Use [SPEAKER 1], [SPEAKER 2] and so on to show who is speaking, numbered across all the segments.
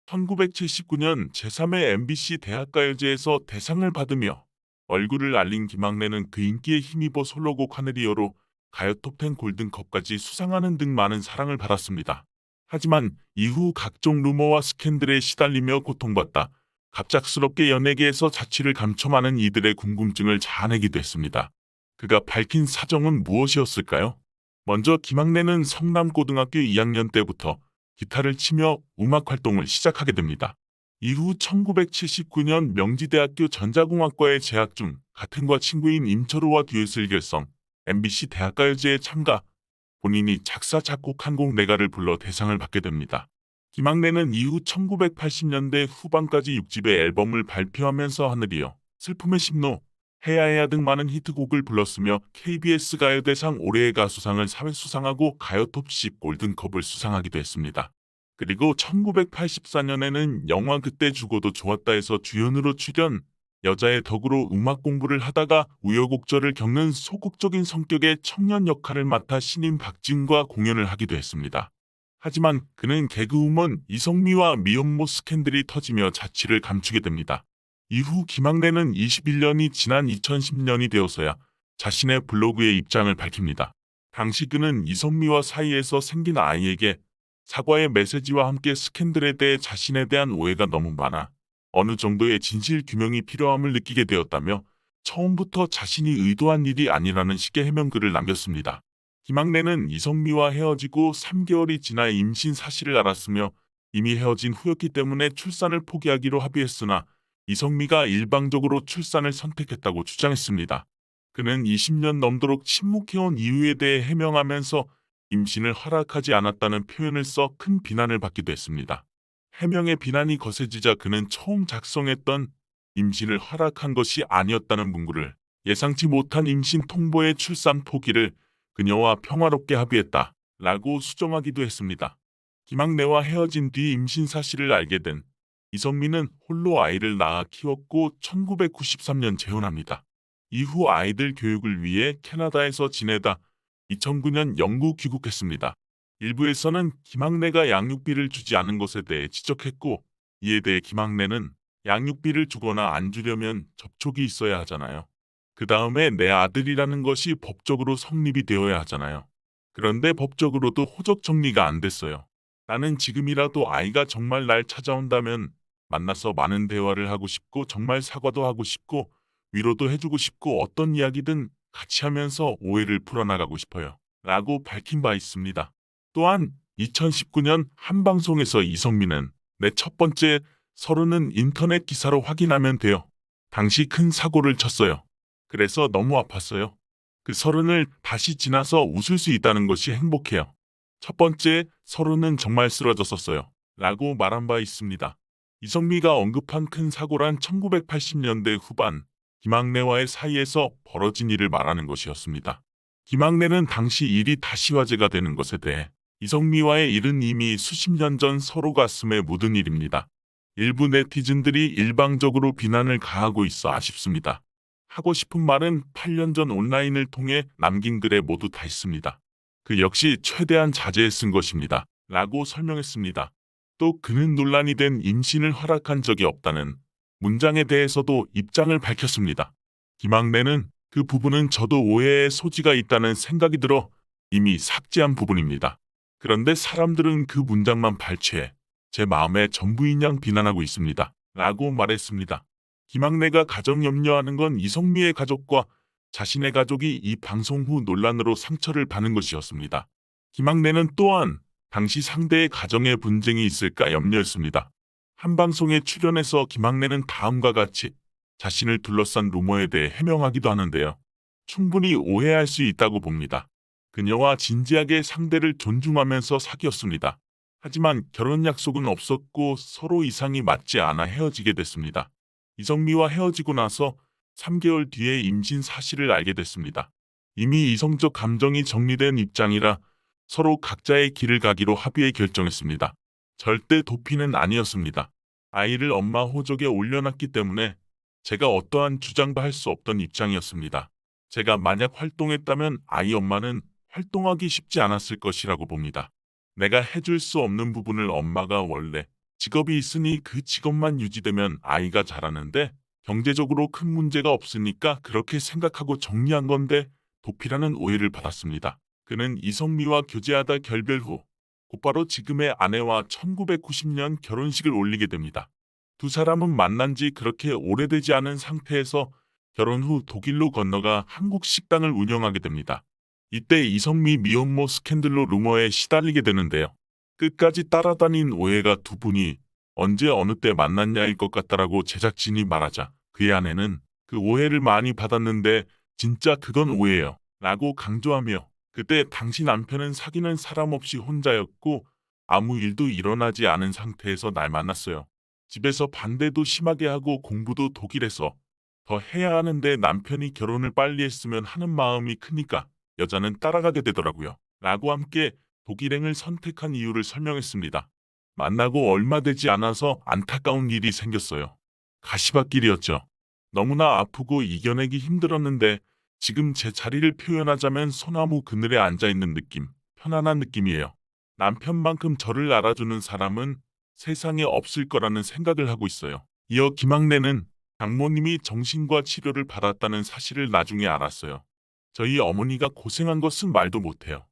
[SPEAKER 1] 1979년 제3회 MBC 대학가요제에서 대상을 받으며 얼굴을 알린 김학래는 그 인기에 힘입어 솔로곡 하늘이여로 가요톱10 골든컵까지 수상하는 등 많은 사랑을 받았습니다. 하지만 이후 각종 루머와 스캔들에 시달리며 고통받다 갑작스럽게 연예계에서 자취를 감춰 많은 이들의 궁금증을 자아내기도 했습니다. 그가 밝힌 사정은 무엇이었을까요? 먼저 김학래는 성남고등학교 2학년 때부터 기타를 치며 음악 활동을 시작하게 됩니다. 이후 1979년 명지대학교 전자공학과에 재학 중 같은 과 친구인 임철우와 듀엣을 결성, MBC 대학가요제에 참가, 본인이 작사, 작곡 한 곡 내가를 불러 대상을 받게 됩니다. 김학래는 이후 1980년대 후반까지 6집의 앨범을 발표하면서 하늘이여, 슬픔의 심로, 해야해야 등 많은 히트곡을 불렀으며 KBS 가요대상 올해의 가수상을 4회 수상하고 가요톱 10 골든컵을 수상하기도 했습니다. 그리고 1984년에는 영화 그때 죽어도 좋았다에서 주연으로 출연, 여자의 덕으로 음악 공부를 하다가 우여곡절을 겪는 소극적인 성격의 청년 역할을 맡아 신인 박진과 공연을 하기도 했습니다. 하지만 그는 개그우먼 이성미와 미혼모 스캔들이 터지며 자취를 감추게 됩니다. 이후 김학래는 21년이 지난 2010년이 되어서야 자신의 블로그에 입장을 밝힙니다. 당시 그는 이성미와 사이에서 생긴 아이에게 사과의 메시지와 함께 스캔들에 대해 자신에 대한 오해가 너무 많아 어느 정도의 진실 규명이 필요함을 느끼게 되었다며 처음부터 자신이 의도한 일이 아니라는 식의 해명글을 남겼습니다. 김학래는 이성미와 헤어지고 3개월이 지나 임신 사실을 알았으며 이미 헤어진 후였기 때문에 출산을 포기하기로 합의했으나 이성미가 일방적으로 출산을 선택했다고 주장했습니다. 그는 20년 넘도록 침묵해온 이유에 대해 해명하면서 임신을 허락하지 않았다는 표현을 써 큰 비난을 받기도 했습니다. 해명의 비난이 거세지자 그는 처음 작성했던 임신을 허락한 것이 아니었다는 문구를 예상치 못한 임신 통보의 출산 포기를 그녀와 평화롭게 합의했다 라고 수정하기도 했습니다. 김학래와 헤어진 뒤 임신 사실을 알게 된 이성미는 홀로 아이를 낳아 키웠고 1993년 재혼합니다. 이후 아이들 교육을 위해 캐나다에서 지내다 2009년 영국 귀국했습니다. 일부에서는 김학래가 양육비를 주지 않은 것에 대해 지적했고, 이에 대해 김학래는 양육비를 주거나 안 주려면 접촉이 있어야 하잖아요. 그 다음에 내 아들이라는 것이 법적으로 성립이 되어야 하잖아요. 그런데 법적으로도 호적 정리가 안 됐어요. 나는 지금이라도 아이가 정말 날 찾아온다면 만나서 많은 대화를 하고 싶고 정말 사과도 하고 싶고 위로도 해주고 싶고 어떤 이야기든 같이 하면서 오해를 풀어나가고 싶어요. 라고 밝힌 바 있습니다. 또한 2019년 한 방송에서 이성민은 내 첫 번째 서른은 인터넷 기사로 확인하면 돼요. 당시 큰 사고를 쳤어요. 그래서 너무 아팠어요. 그 서른을 다시 지나서 웃을 수 있다는 것이 행복해요. 첫 번째 서른은 정말 쓰러졌었어요. 라고 말한 바 있습니다. 이성미가 언급한 큰 사고란 1980년대 후반 김학래와의 사이에서 벌어진 일을 말하는 것이었습니다. 김학래는 당시 일이 다시 화제가 되는 것에 대해 이성미와의 일은 이미 수십 년 전 서로 가슴에 묻은 일입니다. 일부 네티즌들이 일방적으로 비난을 가하고 있어 아쉽습니다. 하고 싶은 말은 8년 전 온라인을 통해 남긴 글에 모두 다 있습니다. 그 역시 최대한 자제해 쓴 것입니다. 라고 설명했습니다. 또 그는 논란이 된 임신을 허락한 적이 없다는 문장에 대해서도 입장을 밝혔습니다. 김학래는 그 부분은 저도 오해의 소지가 있다는 생각이 들어 이미 삭제한 부분입니다. 그런데 사람들은 그 문장만 발췌해 제 마음의 전부인 양 비난하고 있습니다. 라고 말했습니다. 김학래가 가정 염려하는 건 이성미의 가족과 자신의 가족이 이 방송 후 논란으로 상처를 받는 것이었습니다. 김학래는 또한 당시 상대의 가정에 분쟁이 있을까 염려했습니다. 한 방송에 출연해서 김학래는 다음과 같이 자신을 둘러싼 루머에 대해 해명하기도 하는데요. 충분히 오해할 수 있다고 봅니다. 그녀와 진지하게 상대를 존중하면서 사귀었습니다. 하지만 결혼 약속은 없었고 서로 이상이 맞지 않아 헤어지게 됐습니다. 이성미와 헤어지고 나서 3개월 뒤에 임신 사실을 알게 됐습니다. 이미 이성적 감정이 정리된 입장이라 서로 각자의 길을 가기로 합의해 결정했습니다. 절대 도피는 아니었습니다. 아이를 엄마 호적에 올려놨기 때문에 제가 어떠한 주장도 할 수 없던 입장이었습니다. 제가 만약 활동했다면 아이 엄마는 활동하기 쉽지 않았을 것이라고 봅니다. 내가 해줄 수 없는 부분을 엄마가 원래 직업이 있으니 그 직업만 유지되면 아이가 자라는데 경제적으로 큰 문제가 없으니까 그렇게 생각하고 정리한 건데 도피라는 오해를 받았습니다. 그는 이성미와 교제하다 결별 후 곧바로 지금의 아내와 1990년 결혼식을 올리게 됩니다. 두 사람은 만난 지 그렇게 오래되지 않은 상태에서 결혼 후 독일로 건너가 한국 식당을 운영하게 됩니다. 이때 이성미 미혼모 스캔들로 루머에 시달리게 되는데요. 끝까지 따라다닌 오해가 두 분이 언제 어느 때 만났냐일 것 같다라고 제작진이 말하자 그의 아내는 그 오해를 많이 받았는데 진짜 그건 오해예요 라고 강조하며 그때 당시 남편은 사귀는 사람 없이 혼자였고 아무 일도 일어나지 않은 상태에서 날 만났어요. 집에서 반대도 심하게 하고 공부도 독일에서 더 해야 하는데 남편이 결혼을 빨리 했으면 하는 마음이 크니까 여자는 따라가게 되더라고요. 라고 함께 독일행을 선택한 이유를 설명했습니다. 만나고 얼마 되지 않아서 안타까운 일이 생겼어요. 가시밭길이었죠. 너무나 아프고 이겨내기 힘들었는데 지금 제 자리를 표현하자면 소나무 그늘에 앉아있는 느낌, 편안한 느낌이에요. 남편만큼 저를 알아주는 사람은 세상에 없을 거라는 생각을 하고 있어요. 이어 김학래는 장모님이 정신과 치료를 받았다는 사실을 나중에 알았어요. 저희 어머니가 고생한 것은 말도 못해요.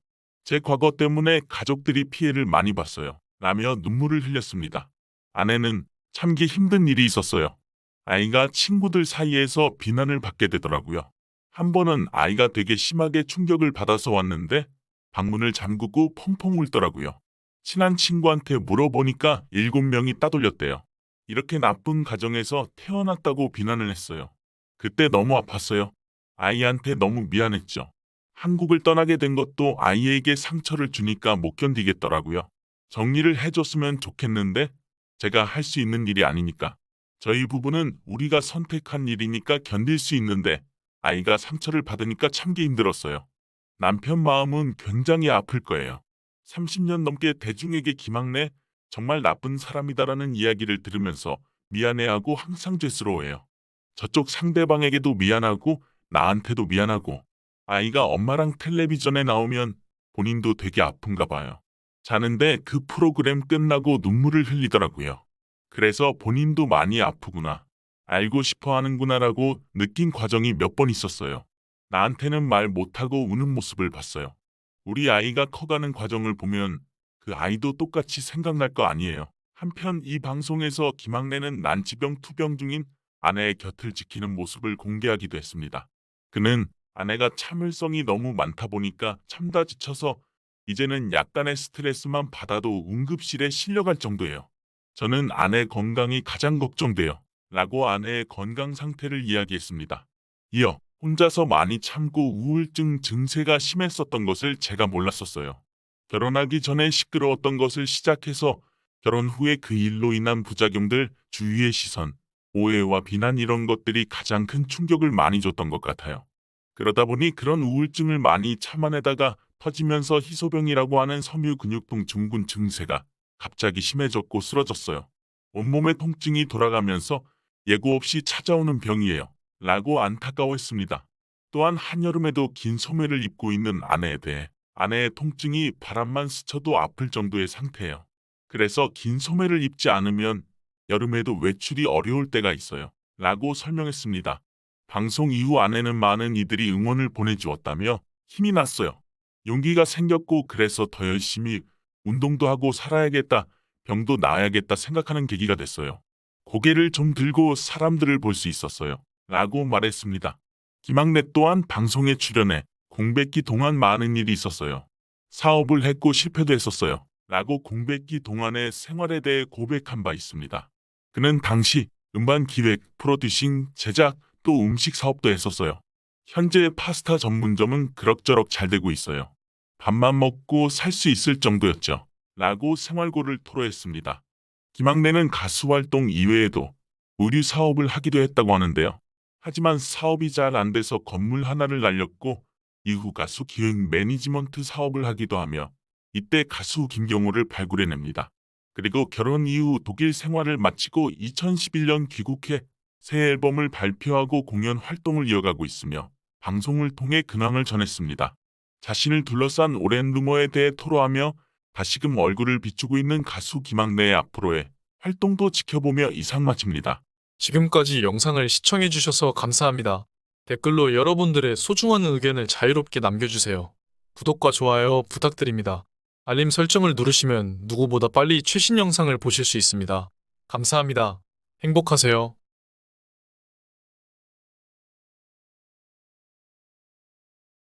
[SPEAKER 1] 제 과거 때문에 가족들이 피해를 많이 봤어요. 라며 눈물을 흘렸습니다. 아내는 참기 힘든 일이 있었어요. 아이가 친구들 사이에서 비난을 받게 되더라고요. 한 번은 아이가 되게 심하게 충격을 받아서 왔는데 방문을 잠그고 펑펑 울더라고요. 친한 친구한테 물어보니까 7명이 따돌렸대요. 이렇게 나쁜 가정에서 태어났다고 비난을 했어요. 그때 너무 아팠어요. 아이한테 너무 미안했죠. 한국을 떠나게 된 것도 아이에게 상처를 주니까 못 견디겠더라고요. 정리를 해줬으면 좋겠는데 제가 할 수 있는 일이 아니니까. 저희 부부는 우리가 선택한 일이니까 견딜 수 있는데 아이가 상처를 받으니까 참기 힘들었어요. 남편 마음은 굉장히 아플 거예요. 30년 넘게 대중에게 김학래 정말 나쁜 사람이다라는 이야기를 들으면서 미안해하고 항상 죄스러워해요. 저쪽 상대방에게도 미안하고 나한테도 미안하고 아이가 엄마랑 텔레비전에 나오면 본인도 되게 아픈가 봐요. 자는데 그 프로그램 끝나고 눈물을 흘리더라고요. 그래서 본인도 많이 아프구나. 알고 싶어 하는구나라고 느낀 과정이 몇 번 있었어요. 나한테는 말 못하고 우는 모습을 봤어요. 우리 아이가 커가는 과정을 보면 그 아이도 똑같이 생각날 거 아니에요. 한편 이 방송에서 김학래는 난치병 투병 중인 아내의 곁을 지키는 모습을 공개하기도 했습니다. 그는 아내가 참을성이 너무 많다 보니까 참다 지쳐서 이제는 약간의 스트레스만 받아도 응급실에 실려갈 정도예요. 저는 아내 건강이 가장 걱정돼요. 라고 아내의 건강 상태를 이야기했습니다. 이어 혼자서 많이 참고 우울증 증세가 심했었던 것을 제가 몰랐었어요. 결혼하기 전에 시끄러웠던 것을 시작해서 결혼 후에 그 일로 인한 부작용들, 주위의 시선, 오해와 비난 이런 것들이 가장 큰 충격을 많이 줬던 것 같아요. 그러다 보니 그런 우울증을 많이 참아내다가 터지면서 희소병이라고 하는 섬유근육통 증후군 증세가 갑자기 심해졌고 쓰러졌어요. 온몸의 통증이 돌아가면서 예고 없이 찾아오는 병이에요. 라고 안타까워했습니다. 또한 한여름에도 긴 소매를 입고 있는 아내에 대해 아내의 통증이 바람만 스쳐도 아플 정도의 상태예요. 그래서 긴 소매를 입지 않으면 여름에도 외출이 어려울 때가 있어요. 라고 설명했습니다. 방송 이후 아내는 많은 이들이 응원을 보내주었다며 힘이 났어요. 용기가 생겼고 그래서 더 열심히 운동도 하고 살아야겠다, 병도 나아야겠다 생각하는 계기가 됐어요. 고개를 좀 들고 사람들을 볼 수 있었어요. 라고 말했습니다. 김학래 또한 방송에 출연해 공백기 동안 많은 일이 있었어요. 사업을 했고 실패도 했었어요. 라고 공백기 동안의 생활에 대해 고백한 바 있습니다. 그는 당시 음반 기획, 프로듀싱, 제작, 또 음식 사업도 했었어요. 현재 파스타 전문점은 그럭저럭 잘 되고 있어요. 밥만 먹고 살 수 있을 정도였죠. 라고 생활고를 토로했습니다. 김학래는 가수 활동 이외에도 의류 사업을 하기도 했다고 하는데요. 하지만 사업이 잘 안 돼서 건물 하나를 날렸고 이후 가수 기획 매니지먼트 사업을 하기도 하며 이때 가수 김경호를 발굴해냅니다. 그리고 결혼 이후 독일 생활을 마치고 2011년 귀국해 새 앨범을 발표하고 공연 활동을 이어가고 있으며 방송을 통해 근황을 전했습니다. 자신을 둘러싼 오랜 루머에 대해 토로하며 다시금 얼굴을 비추고 있는 가수 김학래의 앞으로의 활동도 지켜보며 이상 마칩니다.
[SPEAKER 2] 지금까지 영상을 시청해주셔서 감사합니다. 댓글로 여러분들의 소중한 의견을 자유롭게 남겨주세요. 구독과 좋아요 부탁드립니다. 알림 설정을 누르시면 누구보다 빨리 최신 영상을 보실 수 있습니다. 감사합니다. 행복하세요.